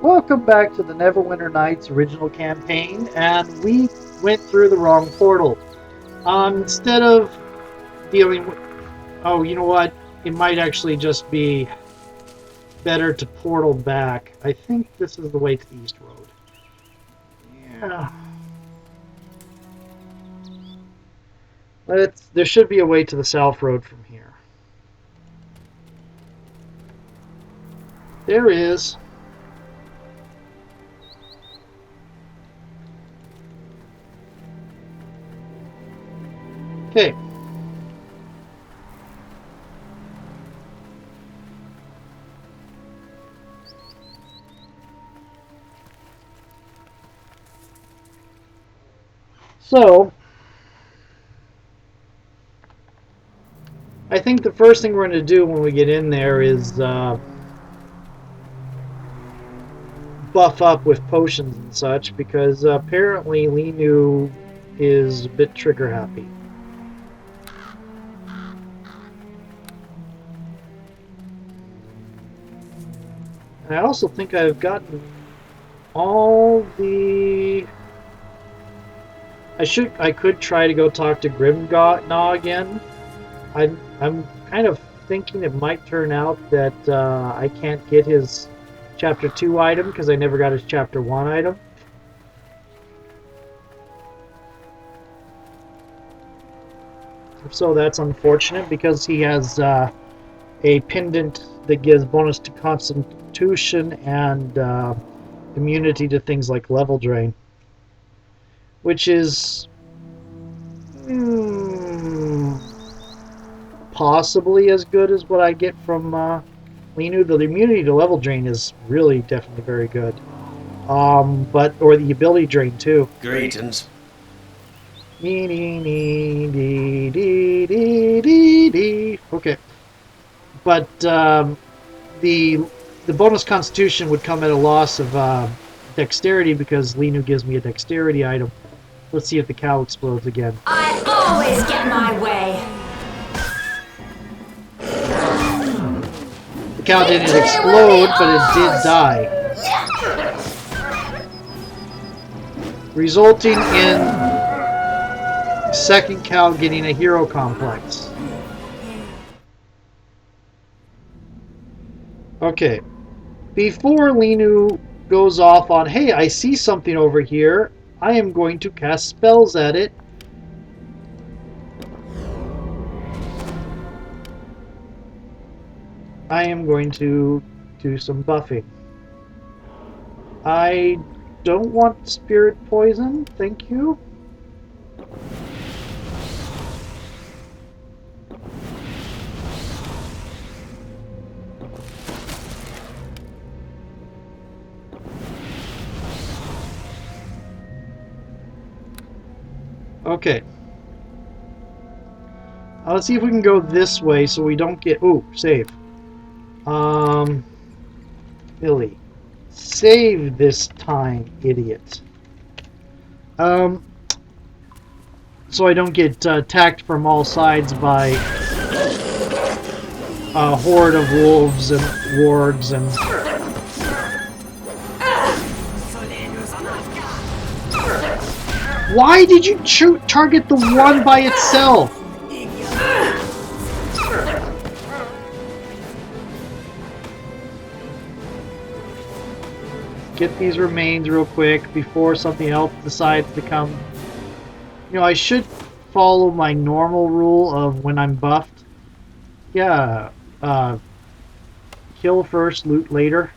Welcome back to the Neverwinter Nights original campaign, and we went through the wrong portal. Instead of dealing with... Oh, you know what? It might actually just be better to portal back. I think this is the way to the East Road. Yeah. There should be a way to the South Road from here. There is. Okay. So, I think the first thing we're going to do when we get in there is buff up with potions and such, because apparently Linu is a bit trigger happy. And I also think I've gotten all the... I could try to go talk to Grimgnaw again. I'm kind of thinking it might turn out that I can't get his Chapter 2 item because I never got his Chapter 1 item. So that's unfortunate because he has a pendant that gives bonus to Constitution and immunity to things like level drain, which is possibly as good as what I get from Linu. The immunity to level drain is really definitely very good, or the ability drain too. Greetings. Okay, but the bonus Constitution would come at a loss of Dexterity because Linu gives me a Dexterity item. Let's see if the cow explodes again. I always get my way. The cow didn't explode, but it did die, resulting in second cow getting a hero complex. Okay, before Linu goes off on, hey, I see something over here, I am going to cast spells at it. I am going to do some buffing. I don't want spirit poison, thank you. Okay. Let's see if we can go this way so we don't get... Ooh, save. Billy. Save this time, idiot. So I don't get attacked from all sides by a horde of wolves and wargs and... Why did you target the one by itself? Get these remains real quick before something else decides to come. You know, I should follow my normal rule of when I'm buffed. Yeah, kill first, loot later.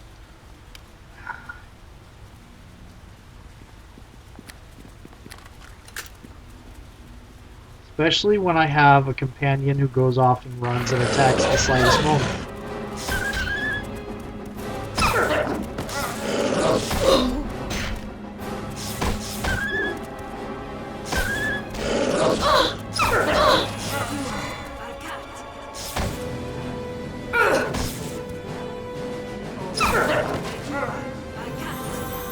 Especially when I have a companion who goes off and runs and attacks at the slightest moment.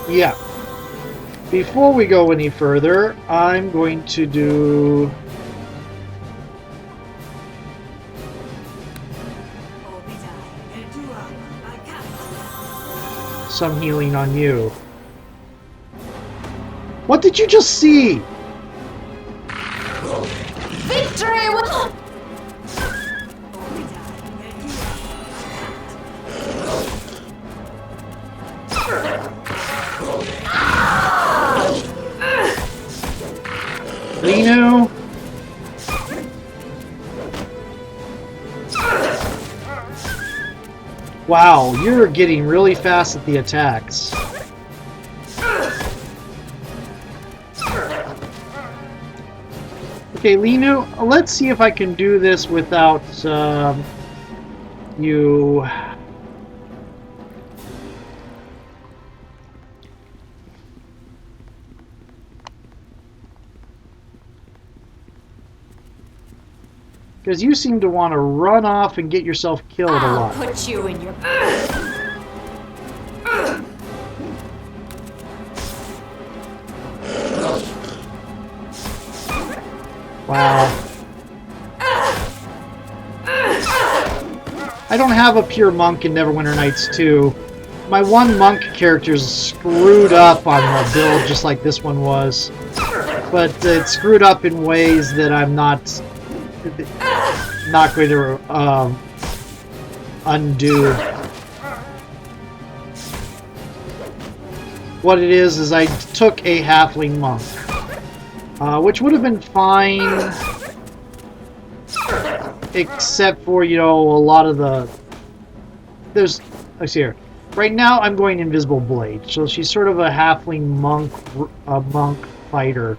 Yeah. Before we go any further, I'm going to do... some healing on you. What did you just see? Victory will... Lino? Wow, you're getting really fast at the attacks. Okay, Lino, let's see if I can do this without you... Because you seem to want to run off and get yourself killed a lot. I'll put you in your... Wow. I don't have a pure monk in Neverwinter Nights 2. My one monk character is screwed up on the build just like this one was. But it's screwed up in ways that I'm not going to undo. What it is I took a halfling monk, which would have been fine, except for, you know, a lot of the... Let's see here. Right now I'm going Invisible Blade, so she's sort of a halfling monk fighter.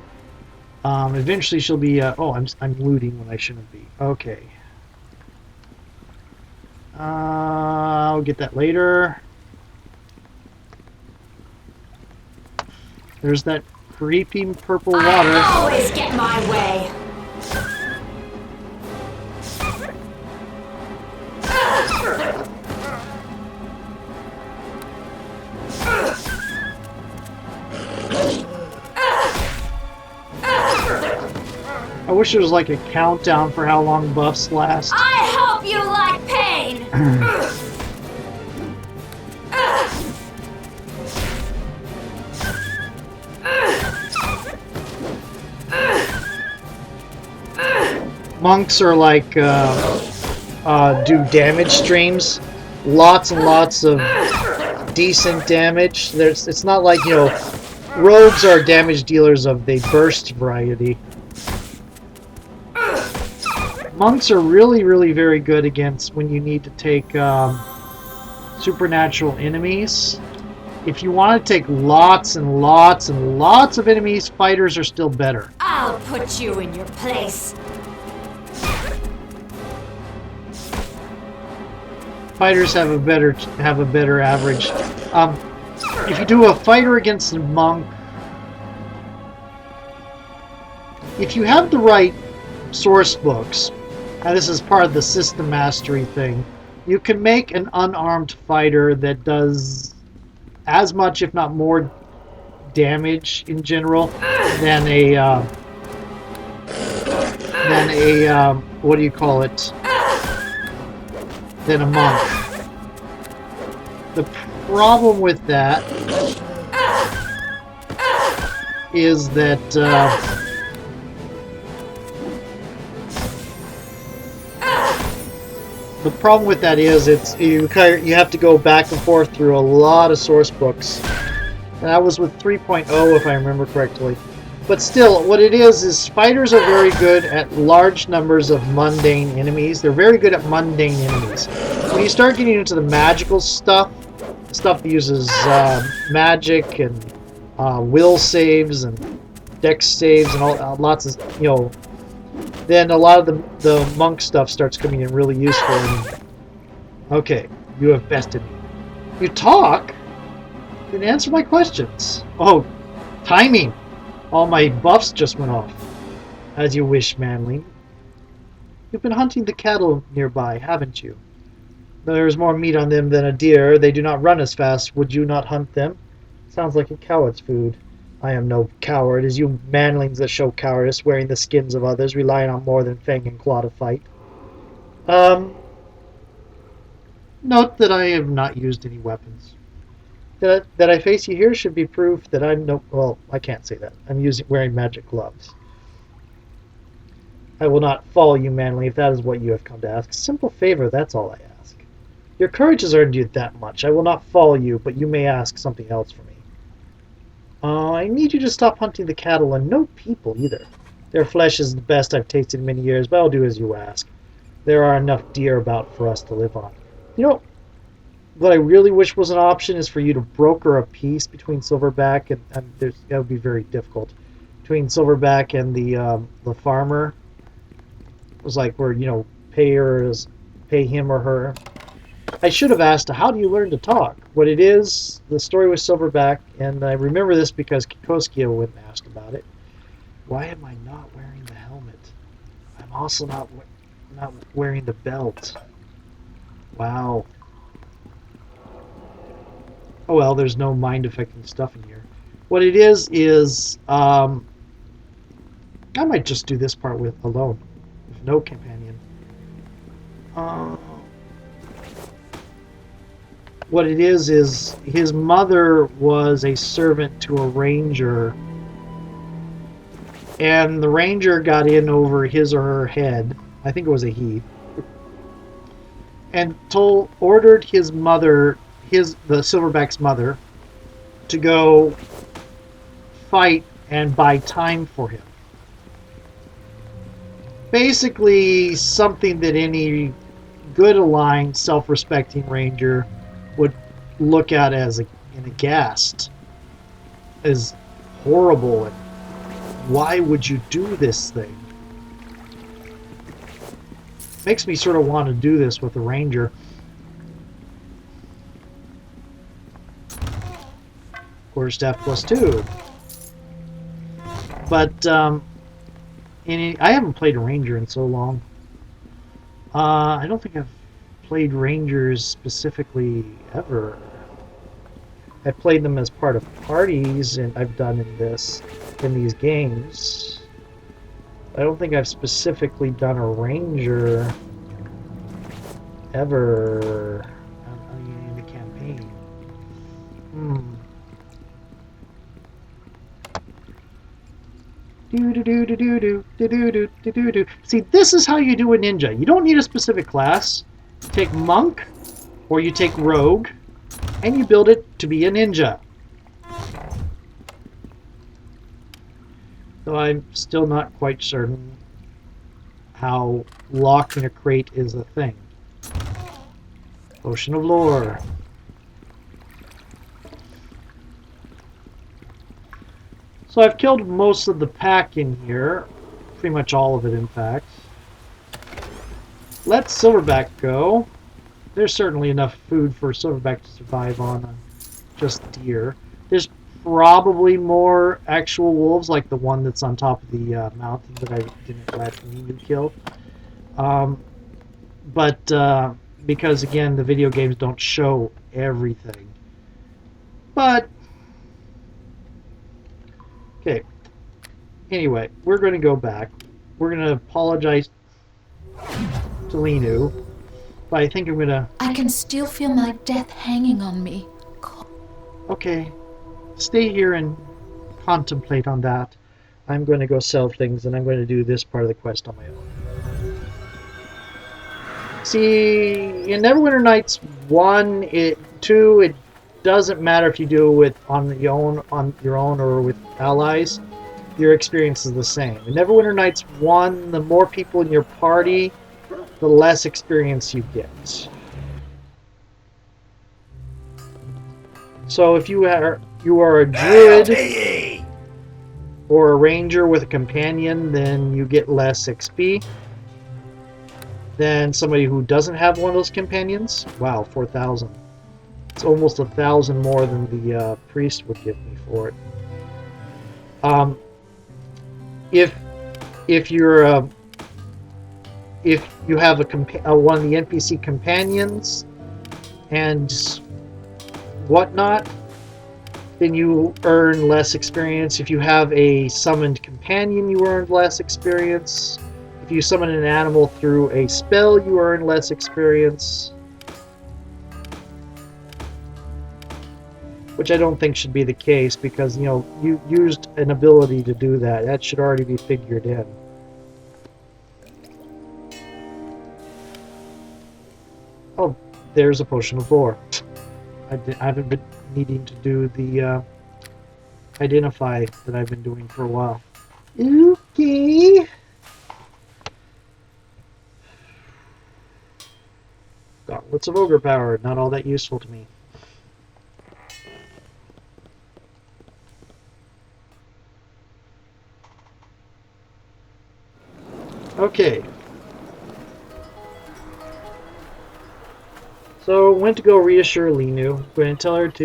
Eventually she'll be, oh, I'm looting when I shouldn't be. Okay. I'll get that later. There's that creepy purple water. I always get my way. I wish there was like a countdown for how long buffs last. I hope you like pain. Monks are like do damage streams, lots and lots of decent damage. It's not like, you know, rogues are damage dealers of the burst variety. Monks are really, really very good against when you need to take supernatural enemies. If you want to take lots and lots and lots of enemies, fighters are still better. I'll put you in your place. Fighters have a better average. If you do a fighter against a monk, if you have the right source books, and this is part of the system mastery thing, you can make an unarmed fighter that does as much, if not more, damage in general than a what do you call it? Than a monk. The problem with that is that you have to go back and forth through a lot of source books. And that was with 3.0 if I remember correctly. But still, what it is fighters are very good at large numbers of mundane enemies. They're very good at mundane enemies. When you start getting into the magical stuff that uses magic and will saves and dex saves and all lots of, you know, then a lot of the monk stuff starts coming in really useful. Okay, you have bested me. You talk? Didn't answer my questions. Oh, timing. All my buffs just went off. As you wish, manling. You've been hunting the cattle nearby, haven't you? There's more meat on them than a deer. They do not run as fast. Would you not hunt them? Sounds like a coward's food. I am no coward. It is you manlings that show cowardice, wearing the skins of others, relying on more than fang and claw to fight. Note that I have not used any weapons. That I face you here should be proof that I'm no. Well, I can't say that. I'm wearing magic gloves. I will not follow you manly if that is what you have come to ask. Simple favor, that's all I ask. Your courage has earned you that much. I will not follow you, but you may ask something else for me. I need you to stop hunting the cattle and no people either. Their flesh is the best I've tasted in many years, but I'll do as you ask. There are enough deer about for us to live on. You know, what I really wish was an option is for you to broker a peace between Silverback and that would be very difficult. Between Silverback and the farmer. It was like where, pay him or her. I should have asked, how do you learn to talk? What it is, the story with Silverback, and I remember this because Kikoskia went and asked about it. Why am I not wearing the helmet? I'm also not wearing the belt. Wow. Oh well, there's no mind-affecting stuff in here. What it is, I might just do this part with alone, with no companion. What it is his mother was a servant to a ranger, and the ranger got in over his or her head. I think it was a he, and ordered his mother, the Silverback's mother, to go fight and buy time for him. Basically, something that any good aligned, self-respecting ranger would look at as aghast, as horrible, and why would you do this thing? Makes me sort of want to do this with the ranger. Quarterstaff +2. But I haven't played a ranger in so long. I don't think I've played rangers specifically ever. I played them as part of parties, and I've done in these games. I don't think I've specifically done a ranger ever in the campaign. See, this is how you do a ninja. You don't need a specific class. You take monk, or you take rogue, and you build it to be a ninja. Though I'm still not quite certain how locked in a crate is a thing. Potion of Lore. So I've killed most of the pack in here. Pretty much all of it, in fact. Let Silverback go. There's certainly enough food for Silverback to survive on just deer. There's probably more actual wolves, like the one that's on top of the mountain that I didn't let Ninu kill. But because, again, the video games don't show everything. But okay. Anyway, we're going to go back. We're going to apologize to Linu. But I think I'm going to... I can still feel my death hanging on me. Okay. Stay here and contemplate on that. I'm going to go sell things, and I'm going to do this part of the quest on my own. See, in Neverwinter Nights 1, 2, it doesn't matter if you do it on your own or with allies. Your experience is the same. In Neverwinter Nights 1, the more people in your party, the less experience you get. So if you are a druid or a ranger with a companion, then you get less XP than somebody who doesn't have one of those companions. Wow, 4,000. It's almost 1,000 more than the priest would give me for it. If you're if you have one of the NPC companions and whatnot, then you earn less experience. If you have a summoned companion, you earn less experience. If you summon an animal through a spell, you earn less experience. which I don't think should be the case because, you know, you used an ability to do that. That should already be figured in. Oh, there's a potion of lore. I haven't been needing to do the identify that I've been doing for a while. Okay. Gauntlets of ogre power, not all that useful to me. Okay. So went to go reassure Linu. Going to tell her to,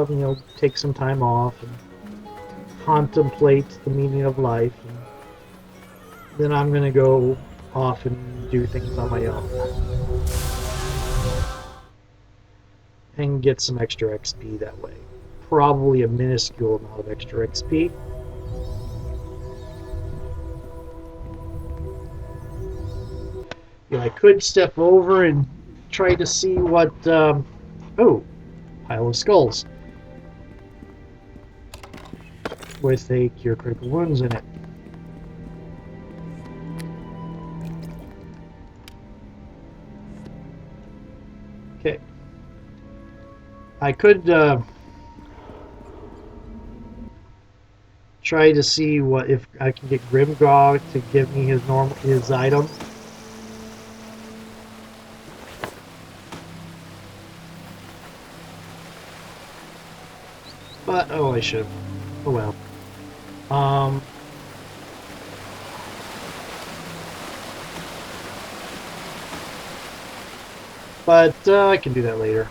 you know, take some time off and contemplate the meaning of life. And then I'm going to go off and do things on my own. And get some extra XP that way. Probably a minuscule amount of extra XP. Yeah, I could step over and try to see what... oh, pile of skulls. With a cure critical wounds in it. Okay. I could try to see what if I can get Grimgog to give me his item. But oh, I should. Oh well. But I can do that later.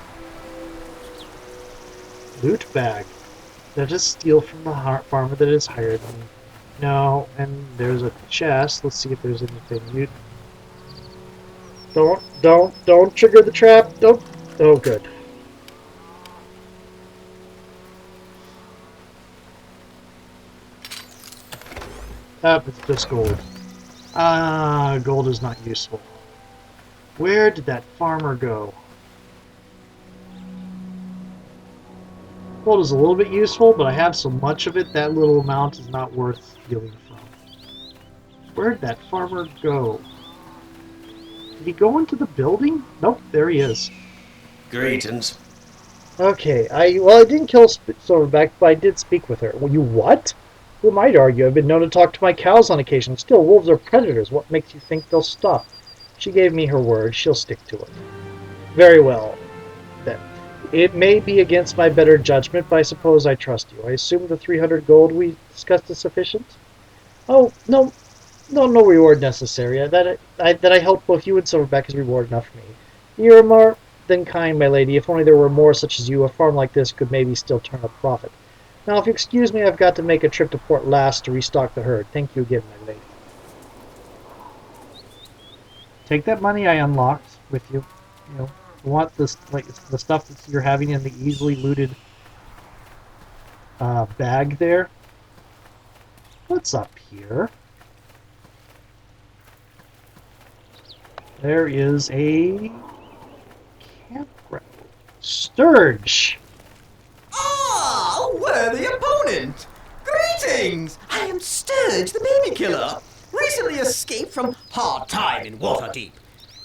Loot bag. That is steal from the farmer that is hired me. No, and there's a chest. Let's see if there's anything. Don't trigger the trap. Don't. Oh, good. It's just gold. Gold is not useful. Where did that farmer go? Gold is a little bit useful, but I have so much of it, that little amount is not worth stealing from. Where'd that farmer go? Did he go into the building? Nope, there he is. Greetings. Okay, I didn't kill Silverback, but I did speak with her. Well, you what? Who might argue? I've been known to talk to my cows on occasion. Still, wolves are predators. What makes you think they'll stop? She gave me her word. She'll stick to it. Very well, then. It may be against my better judgment, but I suppose I trust you. I assume the 300 gold we discussed is sufficient? Oh, no reward necessary. That I helped both you and Silverback is reward enough for me. You are more than kind, my lady. If only there were more such as you, a farm like this could maybe still turn a profit. Now, if you excuse me, I've got to make a trip to Port Last to restock the herd. Thank you again, my lady. Take that money I unlocked with you. You know, you want this, like the stuff that you're having in the easily looted bag there. What's up here? There is a campground. Sturge! Ah, a worthy opponent! Greetings! I am Sturge, the baby killer. Recently escaped from hard time in Waterdeep.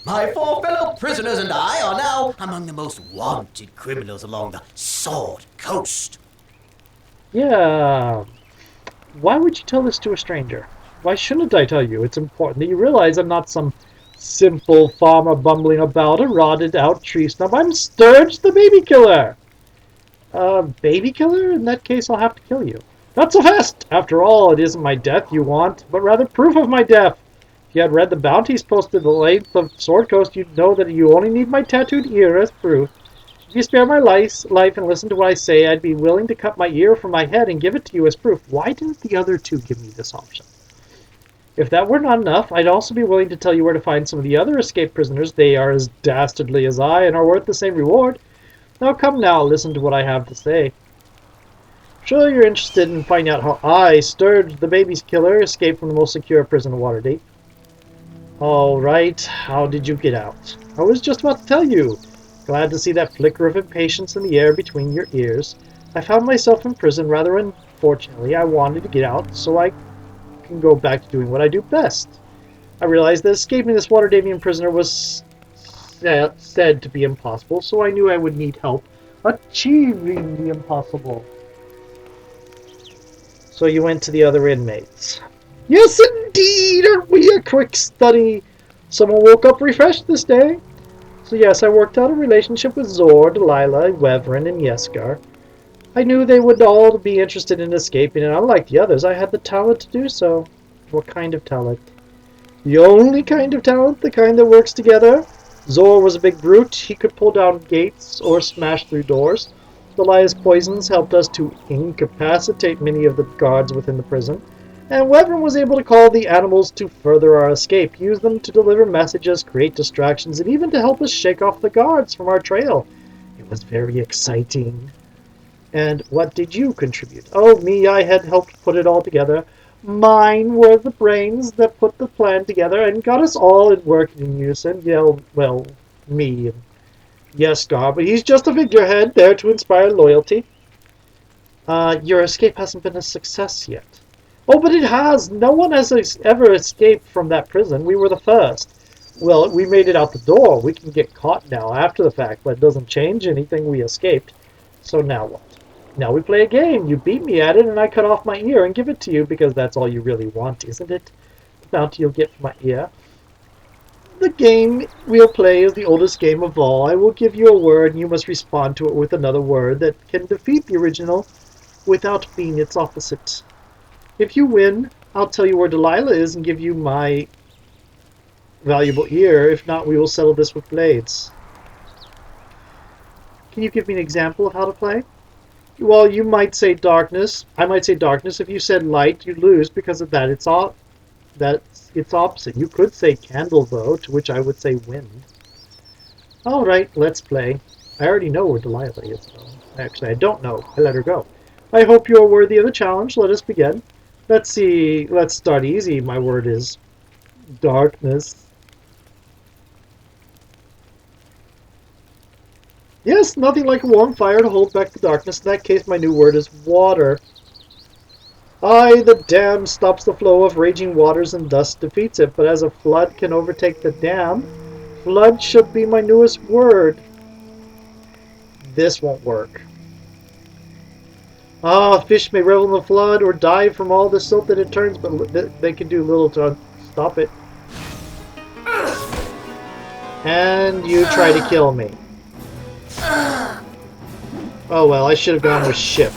My 4 fellow prisoners and I are now among the most wanted criminals along the Sword Coast. Yeah. Why would you tell this to a stranger? Why shouldn't I tell you? It's important that you realize I'm not some simple farmer bumbling about a rotted out tree snub. I'm Sturge the baby killer. Baby killer? In that case, I'll have to kill you. Not so fast! After all, it isn't my death you want, but rather proof of my death. If you had read the bounties posted the length of Sword Coast, you'd know that you only need my tattooed ear as proof. If you spare my life and listen to what I say, I'd be willing to cut my ear from my head and give it to you as proof. Why didn't the other two give me this option? If that were not enough, I'd also be willing to tell you where to find some of the other escaped prisoners. They are as dastardly as I and are worth the same reward. Now come now, listen to what I have to say. Sure you're interested in finding out how I, Sturge, the baby's killer, escaped from the most secure prison in Waterdeep. All right, how did you get out? I was just about to tell you. Glad to see that flicker of impatience in the air between your ears. I found myself in prison rather unfortunately. I wanted to get out so I can go back to doing what I do best. I realized that escaping this Waterdavian prisoner was said to be impossible, so I knew I would need help achieving the impossible. So you went to the other inmates. Yes, indeed! Aren't we a quick study? Someone woke up refreshed this day. So yes, I worked out a relationship with Zor, Delilah, Weverin, and Yeskar. I knew they would all be interested in escaping, and unlike the others, I had the talent to do so. What kind of talent? The only kind of talent, the kind that works together. Zor was a big brute. He could pull down gates or smash through doors. Delilah's poisons helped us to incapacitate many of the guards within the prison. And Weverin was able to call the animals to further our escape, use them to deliver messages, create distractions, and even to help us shake off the guards from our trail. It was very exciting. And what did you contribute? Oh, me, I had helped put it all together. Mine were the brains that put the plan together and got us all in working in unison. Yeah, well, me and Yeskar, but he's just a figurehead there to inspire loyalty. Your escape hasn't been a success yet. Oh, but it has! No one has ever escaped from that prison. We were the first. Well, we made it out the door. We can get caught now after the fact, but it doesn't change anything. We escaped. So now what? Now we play a game. You beat me at it, and I cut off my ear and give it to you because that's all you really want, isn't it? The bounty you'll get from my ear. The game we'll play is the oldest game of all. I will give you a word, and you must respond to it with another word that can defeat the original without being its opposite. If you win, I'll tell you where Delilah is and give you my valuable ear. If not, we will settle this with blades. Can you give me an example of how to play? Well, you might say darkness. I might say darkness. If you said light, you lose because of that. That's its opposite. You could say candle, though, to which I would say wind. All right, let's play. I already know where Delilah is, though. Actually, I don't know. I let her go. I hope you are worthy of the challenge. Let us begin. Let's see. Let's start easy. My word is darkness. Yes, nothing like a warm fire to hold back the darkness. In that case, my new word is water. Aye, the dam stops the flow of raging waters and thus defeats it. But as a flood can overtake the dam, flood should be my newest word. This won't work. Ah, fish may revel in the flood or dive from all the silt that it turns, but they can do little to stop it. And you try to kill me. Oh well, I should have gone with ship.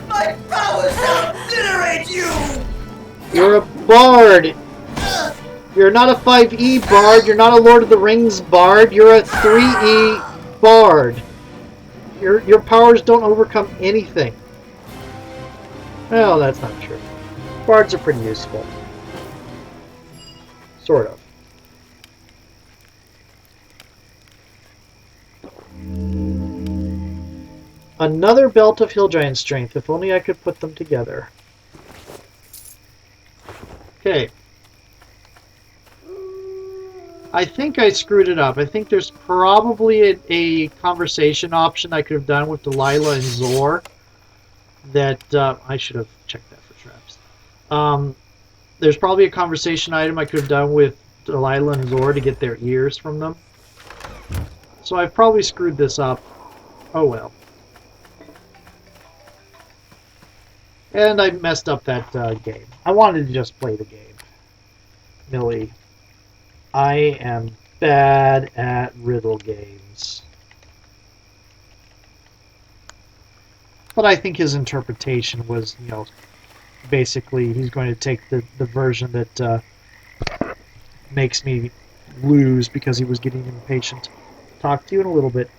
My powers obliterate you! You're a bard! You're not a 5e bard, you're not a Lord of the Rings bard, you're a 3e bard. Your powers don't overcome anything. Well, that's not true. Bards are pretty useful. Sort of. Another belt of hill giant strength. If only I could put them together. Okay. I think I screwed it up. I think there's probably a conversation option I could have done with Delilah and Zor. That I should have checked that for traps. There's probably a conversation item I could have done with Delilah and Zor to get their ears from them. So I've probably screwed this up. Oh well. And I messed up that game. I wanted to just play the game. Millie. I am bad at riddle games. But I think his interpretation was, you know, basically he's going to take the version that makes me lose because he was getting impatient. Talk to you in a little bit.